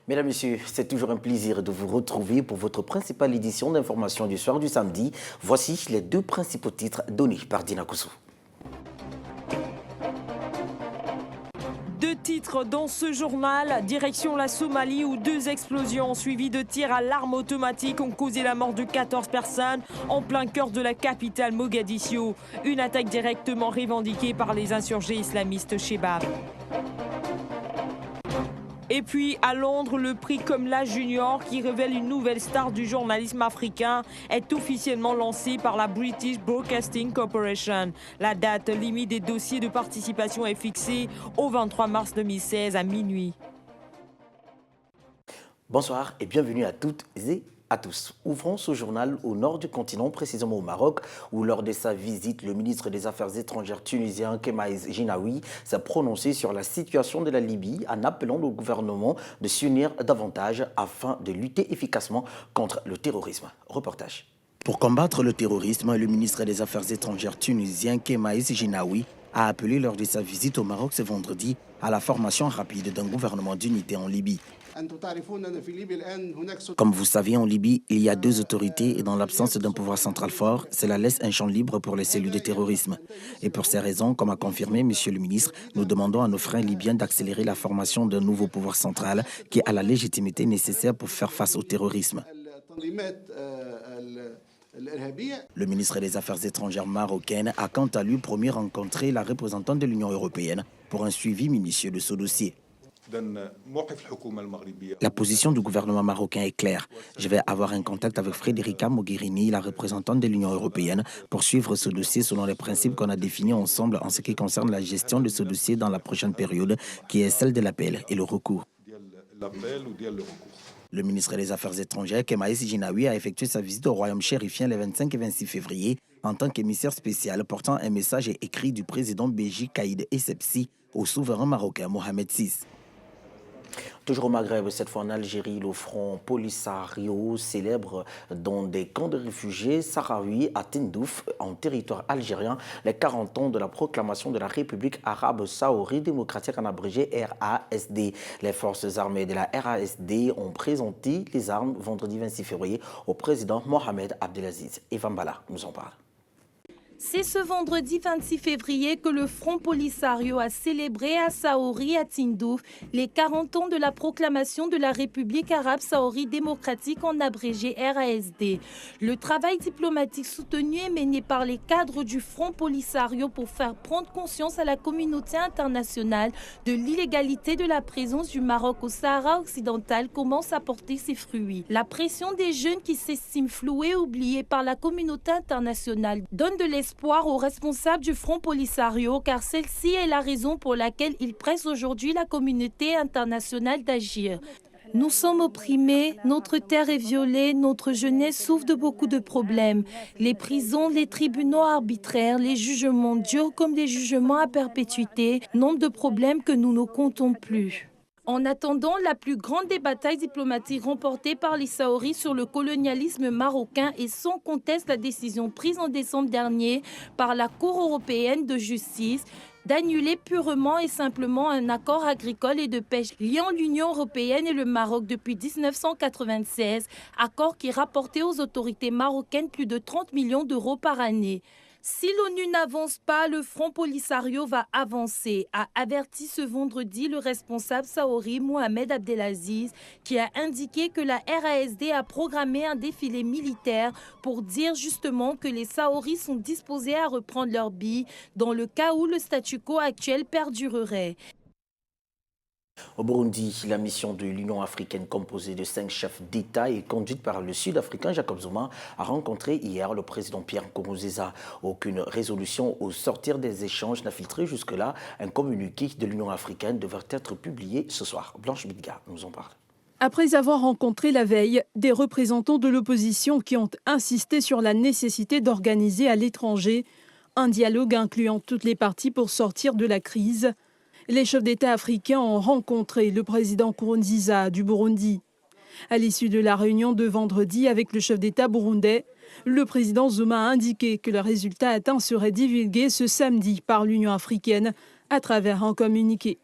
Mesdames, Messieurs, c'est toujours un plaisir de vous retrouver pour votre principale édition d'information du soir du samedi. Voici les deux principaux titres donnés par Dina Koussou. Deux titres dans ce journal, direction la Somalie où deux explosions suivies de tirs à l'arme automatique ont causé la mort de 14 personnes en plein cœur de la capitale Mogadiscio. Une attaque directement revendiquée par les insurgés islamistes Shebab. Et puis à Londres, le prix Komla Junior, qui révèle une nouvelle star du journalisme africain, est officiellement lancé par la British Broadcasting Corporation. La date limite des dossiers de participation est fixée au 23 mars 2016 à minuit. Bonsoir et bienvenue à toutes et à tous. Ouvrons ce journal au nord du continent, précisément au Maroc, où lors de sa visite, le ministre des Affaires étrangères tunisien Kemaïs Jinaoui s'est prononcé sur la situation de la Libye en appelant le gouvernement de s'unir davantage afin de lutter efficacement contre le terrorisme. Reportage. Pour combattre le terrorisme, le ministre des Affaires étrangères tunisien Kemaïs Jinaoui a appelé lors de sa visite au Maroc ce vendredi à la formation rapide d'un gouvernement d'unité en Libye. Comme vous savez, en Libye, il y a deux autorités et dans l'absence d'un pouvoir central fort, cela laisse un champ libre pour les cellules de terrorisme. Et pour ces raisons, comme a confirmé M. le ministre, nous demandons à nos frères libyens d'accélérer la formation d'un nouveau pouvoir central qui a la légitimité nécessaire pour faire face au terrorisme. Le ministre des Affaires étrangères marocaine a quant à lui promis rencontrer la représentante de l'Union européenne pour un suivi minutieux de ce dossier. La position du gouvernement marocain est claire. Je vais avoir un contact avec Federica Mogherini, la représentante de l'Union européenne, pour suivre ce dossier selon les principes qu'on a définis ensemble en ce qui concerne la gestion de ce dossier dans la prochaine période, qui est celle de l'appel et le recours. Le ministre des Affaires étrangères, Kemaïs Jinaoui, a effectué sa visite au royaume chérifien les 25 et 26 février en tant qu'émissaire spécial portant un message écrit du président Béji Caïd Essebsi au souverain marocain Mohamed VI. Toujours au Maghreb, cette fois en Algérie, le front Polisario célèbre dans des camps de réfugiés sahraouis à Tindouf, en territoire algérien, les 40 ans de la proclamation de la République arabe saourie démocratique en abrégé RASD. Les forces armées de la RASD ont présenté les armes vendredi 26 février au président Mohamed Abdelaziz. Evan Bala nous en parle. C'est ce vendredi 26 février que le Front Polisario a célébré à Saouri, à Tindouf, les 40 ans de la proclamation de la République arabe saourie démocratique en abrégé RASD. Le travail diplomatique soutenu est mené par les cadres du Front Polisario pour faire prendre conscience à la communauté internationale de l'illégalité de la présence du Maroc au Sahara occidental commence à porter ses fruits. La pression des jeunes qui s'estiment floués et oubliés par la communauté internationale donne de l'espoir aux responsables du Front Polisario, car celle-ci est la raison pour laquelle ils pressent aujourd'hui la communauté internationale d'agir. Nous sommes opprimés, notre terre est violée, notre jeunesse souffre de beaucoup de problèmes. Les prisons, les tribunaux arbitraires, les jugements durs comme les jugements à perpétuité, nombre de problèmes que nous ne comptons plus. En attendant la plus grande des batailles diplomatiques remportées par les Saouris sur le colonialisme marocain et sans conteste la décision prise en décembre dernier par la Cour européenne de justice d'annuler purement et simplement un accord agricole et de pêche liant l'Union européenne et le Maroc depuis 1996, accord qui rapportait aux autorités marocaines plus de 30 millions d'euros par année. Si l'ONU n'avance pas, le Front Polisario va avancer, a averti ce vendredi le responsable saouri Mohamed Abdelaziz, qui a indiqué que la RASD a programmé un défilé militaire pour dire justement que les Saouris sont disposés à reprendre leurs billes dans le cas où le statu quo actuel perdurerait. Au Burundi, la mission de l'Union africaine composée de 5 chefs d'État et conduite par le Sud-Africain Jacob Zuma a rencontré hier le président Pierre Nkurunziza. Aucune résolution au sortir des échanges n'a filtré jusque-là. Un communiqué de l'Union africaine devrait être publié ce soir. Blanche Bidga nous en parle. Après avoir rencontré la veille des représentants de l'opposition qui ont insisté sur la nécessité d'organiser à l'étranger un dialogue incluant toutes les parties pour sortir de la crise, les chefs d'État africains ont rencontré le président Nkurunziza du Burundi. À l'issue de la réunion de vendredi avec le chef d'État burundais, le président Zuma a indiqué que le résultat atteint serait divulgué ce samedi par l'Union africaine à travers un communiqué.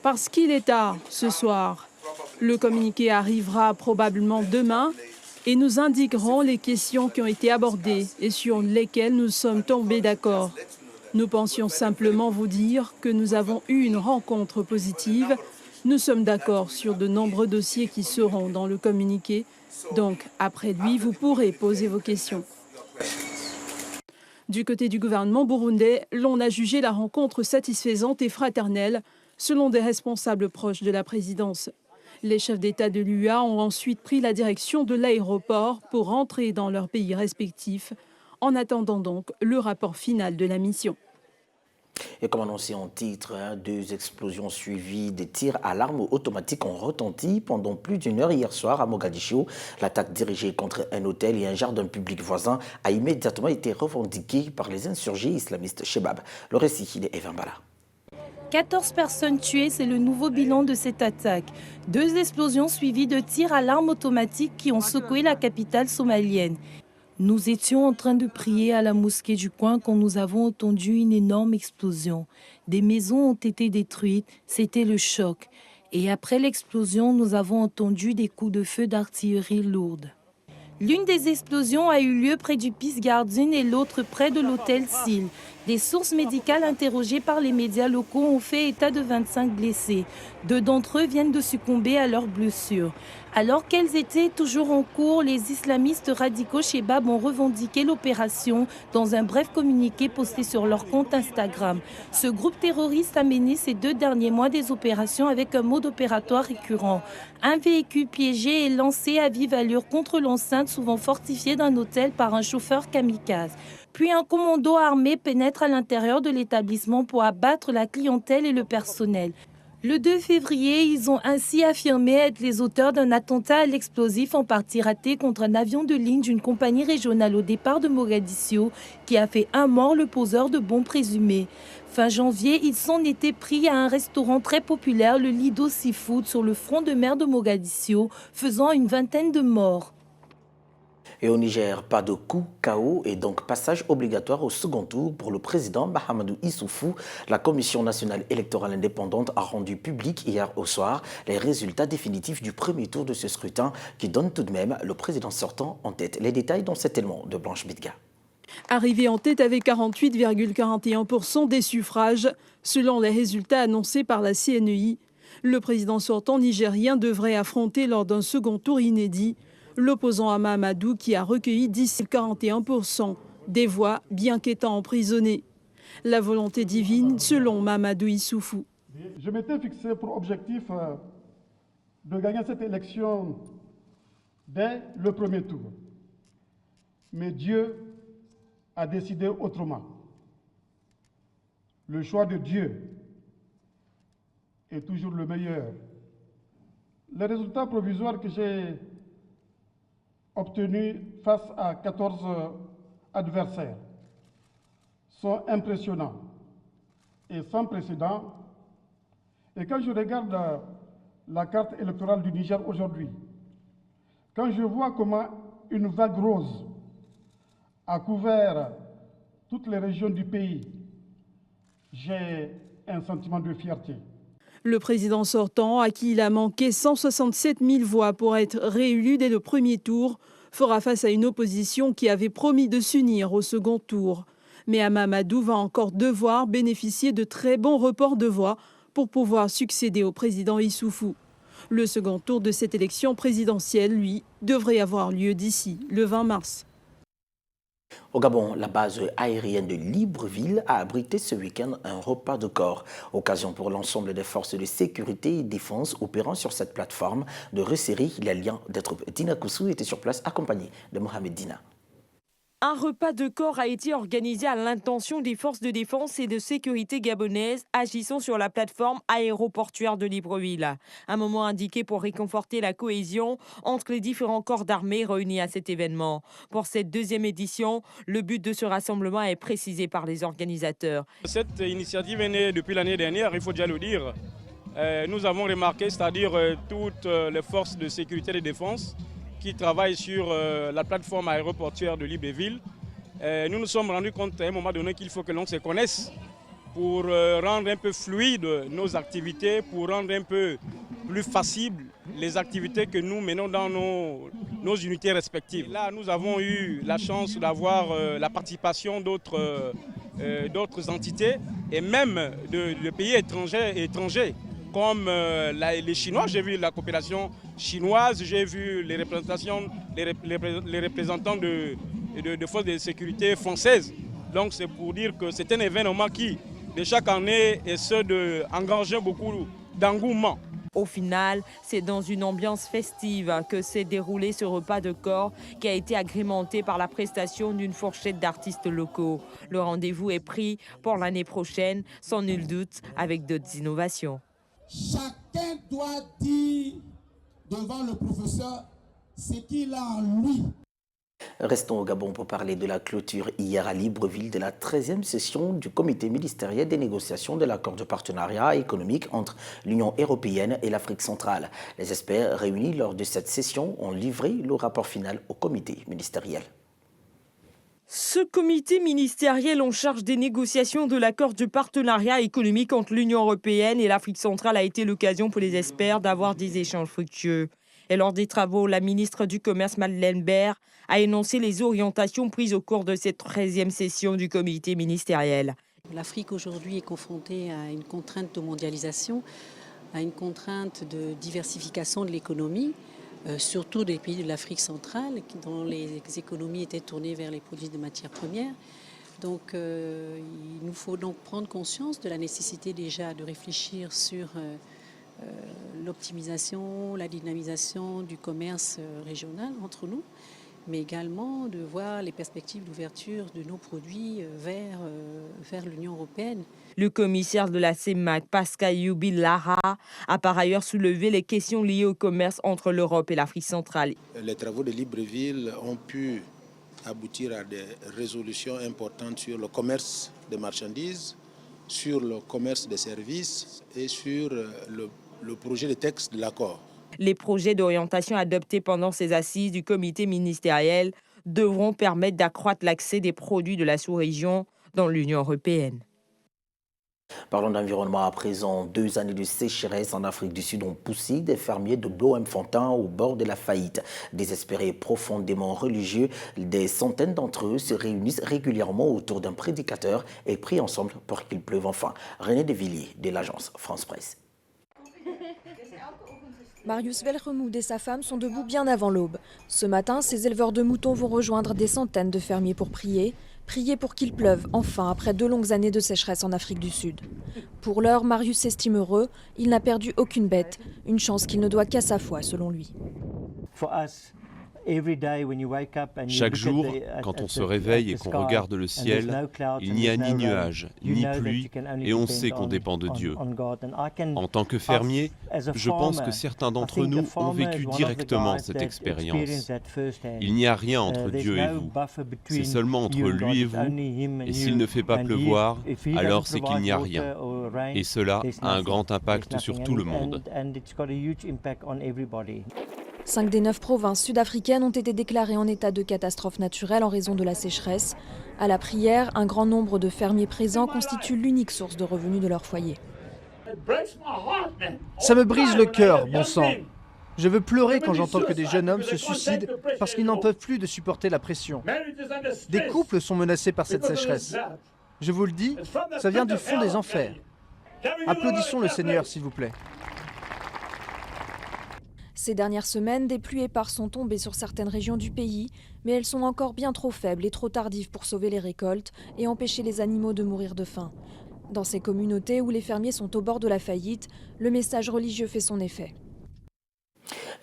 Parce qu'il est tard ce soir, le communiqué arrivera probablement demain et nous indiquerons les questions qui ont été abordées et sur lesquelles nous sommes tombés d'accord. Nous pensions simplement vous dire que nous avons eu une rencontre positive. Nous sommes d'accord sur de nombreux dossiers qui seront dans le communiqué. Donc, après lui, vous pourrez poser vos questions. Du côté du gouvernement burundais, l'on a jugé la rencontre satisfaisante et fraternelle, selon des responsables proches de la présidence. Les chefs d'État de l'UA ont ensuite pris la direction de l'aéroport pour rentrer dans leurs pays respectifs, en attendant donc le rapport final de la mission. Et comme annoncé en titre, 2 explosions suivies de tirs à l'arme automatique ont retenti pendant plus d'1 heure hier soir à Mogadiscio. L'attaque dirigée contre un hôtel et un jardin public voisin a immédiatement été revendiquée par les insurgés islamistes Shebab. Le récit de Evan Bala. 14 personnes tuées, c'est le nouveau bilan de cette attaque. 2 explosions suivies de tirs à l'arme automatique qui ont secoué la capitale somalienne. Nous étions en train de prier à la mosquée du coin quand nous avons entendu une énorme explosion. Des maisons ont été détruites, c'était le choc. Et après l'explosion, nous avons entendu des coups de feu d'artillerie lourde. L'une des explosions a eu lieu près du Peace Garden et l'autre près de l'hôtel Seal. Des sources médicales interrogées par les médias locaux ont fait état de 25 blessés. 2 d'entre eux viennent de succomber à leurs blessures. Alors qu'elles étaient toujours en cours, les islamistes radicaux Shebab ont revendiqué l'opération dans un bref communiqué posté sur leur compte Instagram. Ce groupe terroriste a mené ces 2 derniers mois des opérations avec un mode opératoire récurrent. Un véhicule piégé est lancé à vive allure contre l'enceinte souvent fortifiée d'un hôtel par un chauffeur kamikaze. Puis un commando armé pénètre à l'intérieur de l'établissement pour abattre la clientèle et le personnel. Le 2 février, ils ont ainsi affirmé être les auteurs d'un attentat à l'explosif en partie raté contre un avion de ligne d'une compagnie régionale au départ de Mogadiscio qui a fait 1 mort, le poseur de bombes présumé. Fin janvier, ils s'en étaient pris à un restaurant très populaire, le Lido Seafood, sur le front de mer de Mogadiscio, faisant une 20aine de morts. Et au Niger, pas de coup KO et donc passage obligatoire au second tour pour le président Mahamadou Issoufou. La Commission nationale électorale indépendante a rendu public hier au soir les résultats définitifs du premier tour de ce scrutin qui donne tout de même le président sortant en tête. Les détails dans cet élément de Blanche Bidga. Arrivé en tête avec 48,41% des suffrages, selon les résultats annoncés par la CNEI, le président sortant nigérien devrait affronter lors d'un second tour inédit l'opposant à Mahamadou qui a recueilli 10,41% des voix bien qu'étant emprisonné. La volonté divine selon Mahamadou Issoufou. Je m'étais fixé pour objectif de gagner cette élection dès le premier tour. Mais Dieu a décidé autrement. Le choix de Dieu est toujours le meilleur. Les résultats provisoires que j'ai obtenus face à 14 adversaires sont impressionnants et sans précédent. Et quand je regarde la carte électorale du Niger aujourd'hui, quand je vois comment une vague rose a couvert toutes les régions du pays, j'ai un sentiment de fierté. Le président sortant, à qui il a manqué 167 000 voix pour être réélu dès le premier tour, fera face à une opposition qui avait promis de s'unir au second tour. Mais Mahamadou va encore devoir bénéficier de très bons reports de voix pour pouvoir succéder au président Issoufou. Le second tour de cette élection présidentielle, lui, devrait avoir lieu d'ici le 20 mars. Au Gabon, la base aérienne de Libreville a abrité ce week-end un repas de corps. Occasion pour l'ensemble des forces de sécurité et défense opérant sur cette plateforme de resserrer les liens des troupes. Dina Koussou était sur place accompagnée de Mohamed Dina. Un repas de corps a été organisé à l'intention des forces de défense et de sécurité gabonaises agissant sur la plateforme aéroportuaire de Libreville. Un moment indiqué pour réconforter la cohésion entre les différents corps d'armée réunis à cet événement. Pour cette 2e édition, le but de ce rassemblement est précisé par les organisateurs. Cette initiative est née depuis l'année dernière, il faut déjà le dire. nous avons remarqué, c'est-à-dire toutes les forces de sécurité et de défense qui travaillent sur la plateforme aéroportuaire de Libreville. Nous nous sommes rendus compte à un moment donné qu'il faut que l'on se connaisse pour rendre un peu fluide nos activités, pour rendre un peu plus facile les activités que nous menons dans nos unités respectives. Et là, nous avons eu la chance d'avoir la participation d'autres entités et même de pays étrangers comme les Chinois. J'ai vu la coopération chinoise, j'ai vu les représentants de forces de sécurité françaises. Donc c'est pour dire que c'est un événement qui, de chaque année, essaie d'engager beaucoup d'engouement. Au final, c'est dans une ambiance festive que s'est déroulé ce repas de corps qui a été agrémenté par la prestation d'une fourchette d'artistes locaux. Le rendez-vous est pris pour l'année prochaine, sans nul doute, avec d'autres innovations. Chacun doit dire devant le professeur ce qu'il a en lui. Restons au Gabon pour parler de la clôture hier à Libreville de la 13e session du comité ministériel des négociations de l'accord de partenariat économique entre l'Union européenne et l'Afrique centrale. Les experts réunis lors de cette session ont livré le rapport final au comité ministériel. Ce comité ministériel en charge des négociations de l'accord de partenariat économique entre l'Union européenne et l'Afrique centrale a été l'occasion pour les experts d'avoir des échanges fructueux. Et lors des travaux, la ministre du Commerce, Madeleine Baird, a énoncé les orientations prises au cours de cette 13e session du comité ministériel. L'Afrique aujourd'hui est confrontée à une contrainte de mondialisation, à une contrainte de diversification de l'économie, surtout des pays de l'Afrique centrale, dont les économies étaient tournées vers les produits de matières premières. Donc il nous faut donc prendre conscience de la nécessité déjà de réfléchir sur l'optimisation, la dynamisation du commerce régional entre nous, mais également de voir les perspectives d'ouverture de nos produits vers l'Union européenne. Le commissaire de la CEMAC, Pascal Youbi Lara, a par ailleurs soulevé les questions liées au commerce entre l'Europe et l'Afrique centrale. Les travaux de Libreville ont pu aboutir à des résolutions importantes sur le commerce des marchandises, sur le commerce des services et sur le projet de texte de l'accord. Les projets d'orientation adoptés pendant ces assises du comité ministériel devront permettre d'accroître l'accès des produits de la sous-région dans l'Union européenne. Parlons d'environnement à présent. 2 années de sécheresse en Afrique du Sud ont poussé des fermiers de Bloemfontein au bord de la faillite. Désespérés, profondément religieux, des centaines d'entre eux se réunissent régulièrement autour d'un prédicateur et prient ensemble pour qu'il pleuve enfin. René Devilliers de l'agence France Presse. Marius Velremoud et sa femme sont debout bien avant l'aube. Ce matin, ces éleveurs de moutons vont rejoindre des centaines de fermiers pour prier pour qu'il pleuve enfin après 2 longues années de sécheresse en Afrique du Sud. Pour l'heure, Marius s'estime heureux, il n'a perdu aucune bête, une chance qu'il ne doit qu'à sa foi selon lui. Chaque jour, quand on se réveille et qu'on regarde le ciel, il n'y a ni nuages, ni pluie, et on sait qu'on dépend de Dieu. En tant que fermier, je pense que certains d'entre nous ont vécu directement cette expérience. Il n'y a rien entre Dieu et vous, c'est seulement entre lui et vous, et s'il ne fait pas pleuvoir, alors c'est qu'il n'y a rien. Et cela a un grand impact sur tout le monde. 5 des 9 provinces sud-africaines ont été déclarées en état de catastrophe naturelle en raison de la sécheresse. À la prière, un grand nombre de fermiers présents constituent l'unique source de revenus de leur foyer. Ça me brise le cœur, bon sang. Je veux pleurer quand j'entends que des jeunes hommes se suicident parce qu'ils n'en peuvent plus de supporter la pression. Des couples sont menacés par cette sécheresse. Je vous le dis, ça vient du fond des enfers. Applaudissons le Seigneur, s'il vous plaît. Ces dernières semaines, des pluies éparses sont tombées sur certaines régions du pays, mais elles sont encore bien trop faibles et trop tardives pour sauver les récoltes et empêcher les animaux de mourir de faim. Dans ces communautés où les fermiers sont au bord de la faillite, le message religieux fait son effet.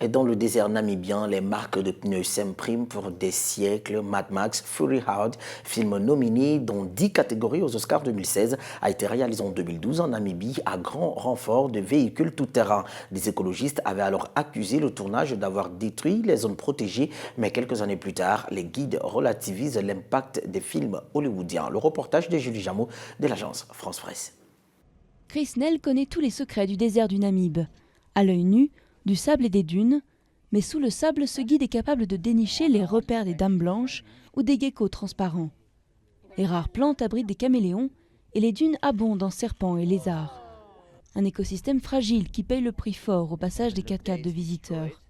Et dans le désert namibien, les marques de pneus s'impriment pour des siècles. Mad Max Fury Road, film nominé dans 10 catégories aux Oscars 2016, a été réalisé en 2012 en Namibie à grand renfort de véhicules tout-terrain. Des écologistes avaient alors accusé le tournage d'avoir détruit les zones protégées, mais quelques années plus tard, les guides relativisent l'impact des films hollywoodiens. Le reportage de Julie Jameau de l'agence France Presse. Chris Nell connaît tous les secrets du désert du Namib. À l'œil nu, du sable et des dunes, mais sous le sable, ce guide est capable de dénicher les repères des dames blanches ou des geckos transparents. Les rares plantes abritent des caméléons et les dunes abondent en serpents et lézards. Un écosystème fragile qui paye le prix fort au passage des 4x4 de visiteurs.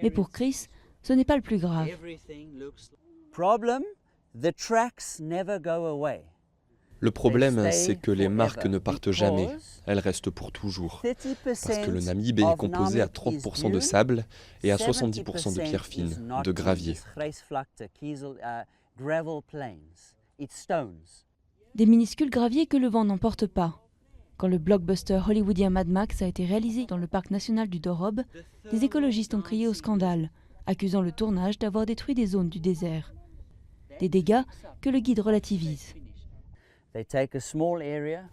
Mais pour Chris, ce n'est pas le plus grave. Le problème, c'est que les marques ne partent jamais, elles restent pour toujours. Parce que le Namib est composé à 30% de sable et à 70% de pierres fines, de gravier. Des minuscules graviers que le vent n'emporte pas. Quand le blockbuster hollywoodien Mad Max a été réalisé dans le parc national du Dorob, des écologistes ont crié au scandale, accusant le tournage d'avoir détruit des zones du désert. Des dégâts que le guide relativise.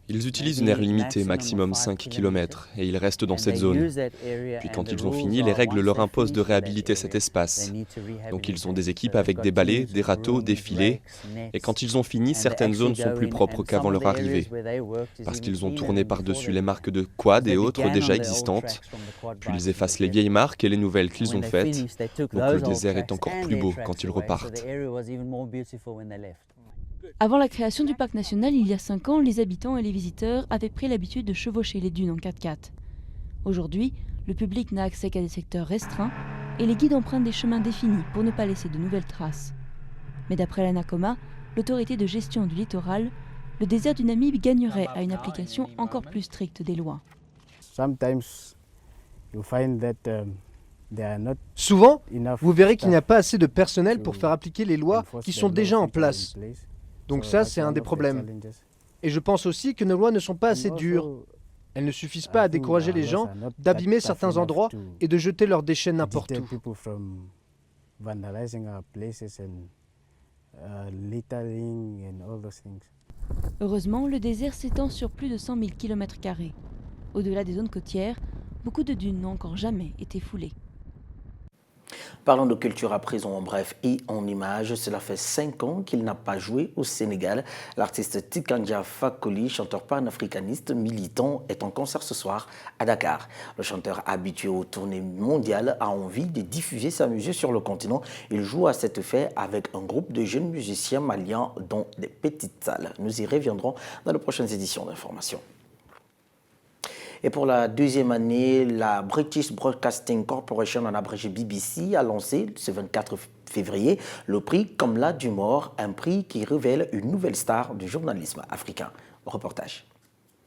Ils utilisent une aire limitée, maximum 5 km, et ils restent dans cette zone. Puis quand ils ont fini, les règles leur imposent de réhabiliter cet espace. Donc ils ont des équipes avec des balais, des râteaux, des filets, et quand ils ont fini, certaines zones sont plus propres qu'avant leur arrivée, parce qu'ils ont tourné par-dessus les marques de quad et autres déjà existantes, puis ils effacent les vieilles marques et les nouvelles qu'ils ont faites, donc le désert est encore plus beau quand ils repartent. Avant la création du parc national, il y a 5 ans, les habitants et les visiteurs avaient pris l'habitude de chevaucher les dunes en 4x4. Aujourd'hui, le public n'a accès qu'à des secteurs restreints et les guides empruntent des chemins définis pour ne pas laisser de nouvelles traces. Mais d'après l'ANACOMA, l'autorité de gestion du littoral, le désert du Namib gagnerait à une application encore plus stricte des lois. Souvent, vous verrez qu'il n'y a pas assez de personnel pour faire appliquer les lois qui sont déjà en place. Donc ça, c'est un des problèmes. Et je pense aussi que nos lois ne sont pas assez dures. Elles ne suffisent pas à décourager les gens d'abîmer certains endroits et de jeter leurs déchets n'importe où. Heureusement, le désert s'étend sur plus de 100 000 km². Au-delà des zones côtières, beaucoup de dunes n'ont encore jamais été foulées. Parlons de culture à présent en bref et en images. Cela fait 5 ans qu'il n'a pas joué au Sénégal. L'artiste Tikandja Fakoli, chanteur panafricaniste militant, est en concert ce soir à Dakar. Le chanteur habitué aux tournées mondiales a envie de diffuser sa musique sur le continent. Il joue à cet effet avec un groupe de jeunes musiciens maliens dans des petites salles. Nous y reviendrons dans les prochaines éditions d'information. Et pour la deuxième année, la British Broadcasting Corporation, en abrégé BBC, a lancé ce 24 février le prix Kamla Dumor, un prix qui révèle une nouvelle star du journalisme africain. Reportage.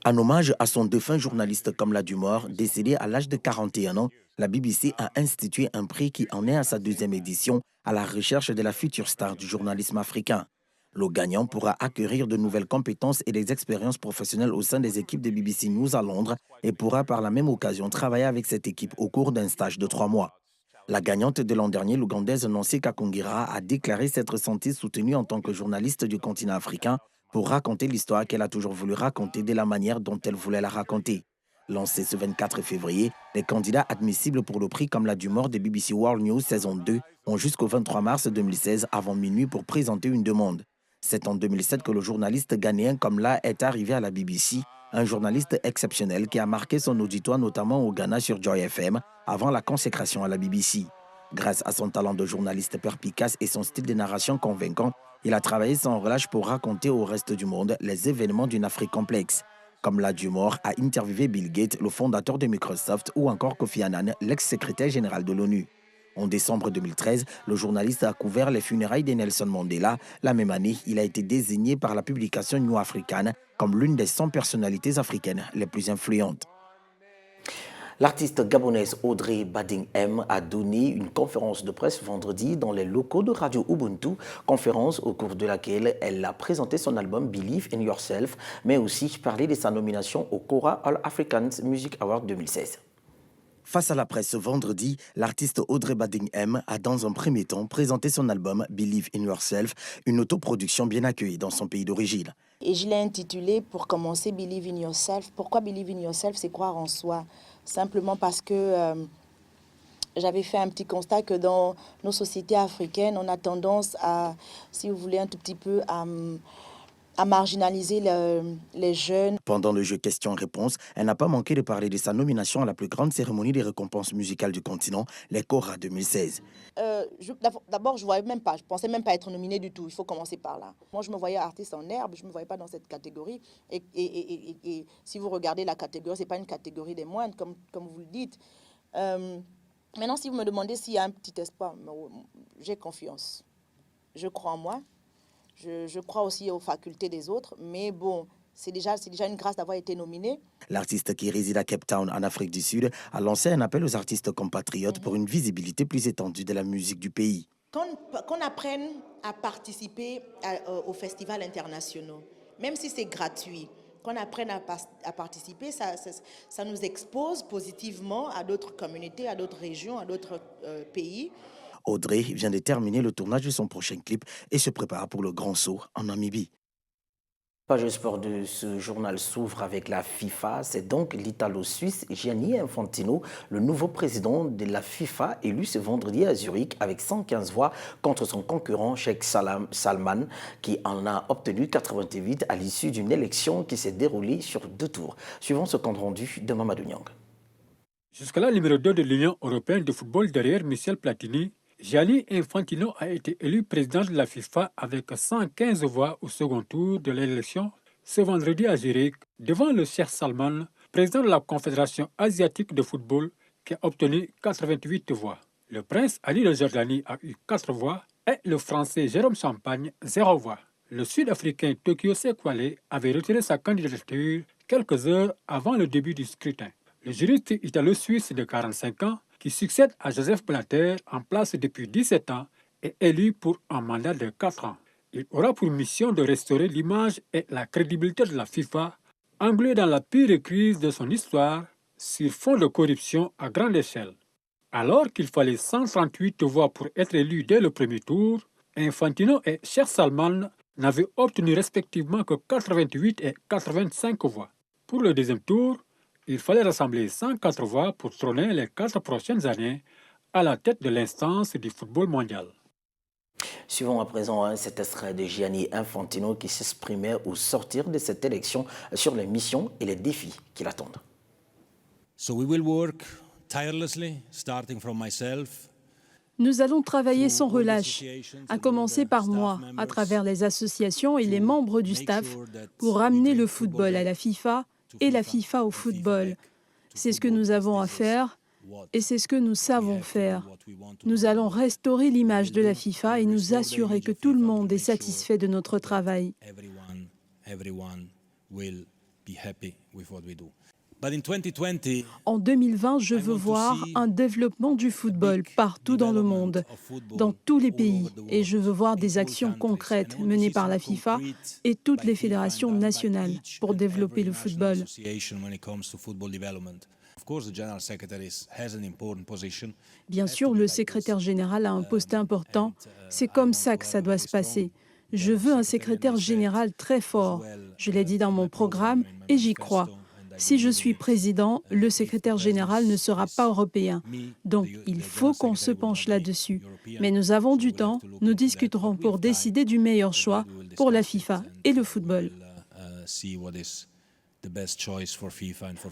En hommage à son défunt journaliste Kamla Dumor, décédé à l'âge de 41 ans, la BBC a institué un prix qui en est à sa deuxième édition à la recherche de la future star du journalisme africain. Le gagnant pourra acquérir de nouvelles compétences et des expériences professionnelles au sein des équipes de BBC News à Londres et pourra par la même occasion travailler avec cette équipe au cours d'un stage de 3 mois. La gagnante de l'an dernier, l'Ougandaise Nancy Kakungira, a déclaré s'être sentie soutenue en tant que journaliste du continent africain pour raconter l'histoire qu'elle a toujours voulu raconter de la manière dont elle voulait la raconter. Lancé ce 24 février, les candidats admissibles pour le prix Kamla Dumor de BBC World News saison 2 ont jusqu'au 23 mars 2016 avant minuit pour présenter une demande. C'est en 2007 que le journaliste ghanéen Kamla est arrivé à la BBC, un journaliste exceptionnel qui a marqué son auditoire notamment au Ghana sur Joy FM avant la consécration à la BBC. Grâce à son talent de journaliste perspicace et son style de narration convaincant, il a travaillé sans relâche pour raconter au reste du monde les événements d'une Afrique complexe. Kamla Dumor a interviewé Bill Gates, le fondateur de Microsoft, ou encore Kofi Annan, l'ex-secrétaire général de l'ONU. En décembre 2013, le journaliste a couvert les funérailles de Nelson Mandela. La même année, il a été désigné par la publication New African comme l'une des 100 personnalités africaines les plus influentes. L'artiste gabonaise Audrey Bading M a donné une conférence de presse vendredi dans les locaux de Radio Ubuntu, conférence au cours de laquelle elle a présenté son album Believe in Yourself, mais aussi parlé de sa nomination au Kora All Africans Music Award 2016. Face à la presse ce vendredi, l'artiste Audrey Bading M a dans un premier temps présenté son album Believe in Yourself, une autoproduction bien accueillie dans son pays d'origine. Et je l'ai intitulé pour commencer Believe in Yourself. Pourquoi Believe in Yourself? C'est croire en soi. Simplement parce que j'avais fait un petit constat que dans nos sociétés africaines, on a tendance à, si vous voulez, un tout petit peu à marginaliser les jeunes. Pendant le jeu questions-réponses, elle n'a pas manqué de parler de sa nomination à la plus grande cérémonie des récompenses musicales du continent, les Cora 2016. D'abord, je pensais même pas être nominée du tout. Il faut commencer par là. Moi, je me voyais artiste en herbe, je me voyais pas dans cette catégorie. Et si vous regardez la catégorie, c'est pas une catégorie des moindres, comme vous le dites. Maintenant, si vous me demandez s'il y a un petit espoir, j'ai confiance. Je crois en moi. Je crois aussi aux facultés des autres, mais bon, c'est déjà une grâce d'avoir été nominée. L'artiste qui réside à Cape Town, en Afrique du Sud, a lancé un appel aux artistes compatriotes pour une visibilité plus étendue de la musique du pays. Qu'on apprenne à participer aux festivals internationaux, même si c'est gratuit. Qu'on apprenne à participer, ça nous expose positivement à d'autres communautés, à d'autres régions, à d'autres pays. Audrey vient de terminer le tournage de son prochain clip et se prépare pour le grand saut en Namibie. Page sport de ce journal s'ouvre avec la FIFA. C'est donc l'Italo-Suisse Gianni Infantino, le nouveau président de la FIFA, élu ce vendredi à Zurich avec 115 voix contre son concurrent Sheikh Salman, qui en a obtenu 88 à l'issue d'une élection qui s'est déroulée sur 2 tours. Suivant ce compte rendu de Mamadou Niang. Jusque-là, numéro 2 de l'Union européenne de football derrière Michel Platini, Gianni Infantino a été élu président de la FIFA avec 115 voix au second tour de l'élection ce vendredi à Zurich, devant le Cheikh Salman, président de la Confédération asiatique de football, qui a obtenu 88 voix. Le prince Ali de Jordanie a eu 4 voix et le français Jérôme Champagne 0 voix. Le sud-africain Tokyo Sekwale avait retiré sa candidature quelques heures avant le début du scrutin. Le juriste italo-suisse de 45 ans, qui succède à Joseph Blatter, en place depuis 17 ans, est élu pour un mandat de 4 ans. Il aura pour mission de restaurer l'image et la crédibilité de la FIFA, engluée dans la pire crise de son histoire, sur fond de corruption à grande échelle. Alors qu'il fallait 138 voix pour être élu dès le premier tour, Infantino et Sheikh Salman n'avaient obtenu respectivement que 88 et 85 voix. Pour le deuxième tour, il fallait rassembler 104 voix pour trôner les 4 prochaines années à la tête de l'instance du football mondial. Suivons à présent cet extrait de Gianni Infantino qui s'exprimait au sortir de cette élection sur les missions et les défis qui l'attendent. Nous allons travailler sans relâche, à commencer par moi, à travers les associations et les membres du staff, pour ramener le football à la FIFA et la FIFA au football. C'est ce que nous avons à faire et c'est ce que nous savons faire. Nous allons restaurer l'image de la FIFA et nous assurer que tout le monde est satisfait de notre travail. En 2020, je veux voir un développement du football partout dans le monde, dans tous les pays, et je veux voir des actions concrètes menées par la FIFA et toutes les fédérations nationales pour développer le football. Bien sûr, le secrétaire général a un poste important. C'est comme ça que ça doit se passer. Je veux un secrétaire général très fort. Je l'ai dit dans mon programme et j'y crois. Si je suis président, le secrétaire général ne sera pas européen. Donc, il faut qu'on se penche là-dessus. Mais nous avons du temps. Nous discuterons pour décider du meilleur choix pour la FIFA et le football.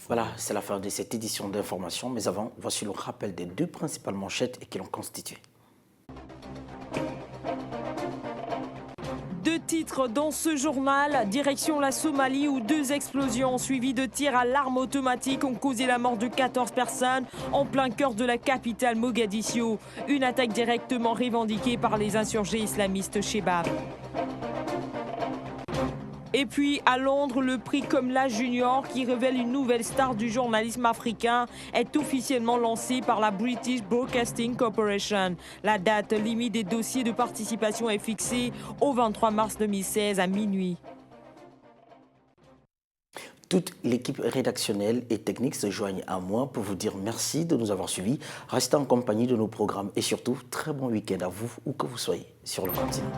Voilà, c'est la fin de cette édition d'information. Mais avant, voici le rappel des 2 principales manchettes qui l'ont constituée. 2 titres dans ce journal. Direction la Somalie où 2 explosions suivies de tirs à l'arme automatique ont causé la mort de 14 personnes en plein cœur de la capitale Mogadiscio. Une attaque directement revendiquée par les insurgés islamistes Shebab. Et puis à Londres, le prix Comla Junior, qui révèle une nouvelle star du journalisme africain, est officiellement lancé par la British Broadcasting Corporation. La date limite des dossiers de participation est fixée au 23 mars 2016 à minuit. Toute l'équipe rédactionnelle et technique se joigne à moi pour vous dire merci de nous avoir suivis. Restez en compagnie de nos programmes et surtout, très bon week-end à vous où que vous soyez sur le continent.